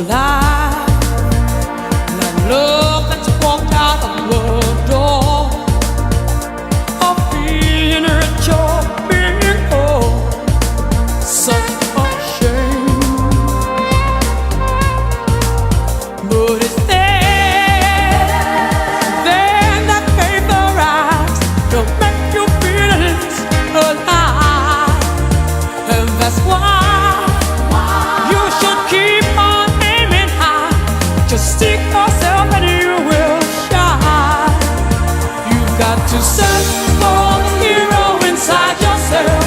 life, like love that's walked out of the door of being rich or being poor. Such a shame, but it's there that paperized to make your feelings alive, and that's why you should keep on aiming high. Just seek yourself and you will shine. You've got to search for the hero inside yourself.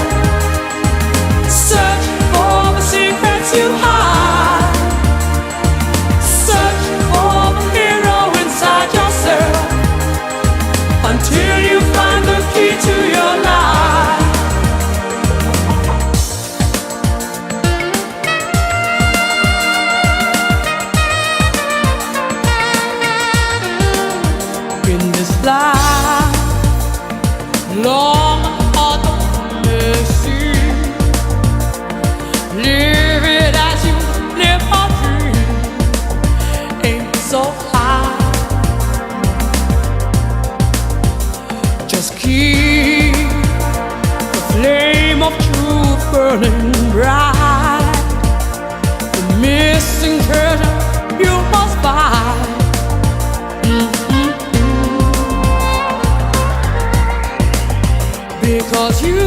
Search for the secrets you hide. Search for the hero inside yourself until you find the key to your life. In this life, long hard to see, live it as you live a dream. Aim so high, just keep the flame of truth burning bright. The missing treasure you must find. Because you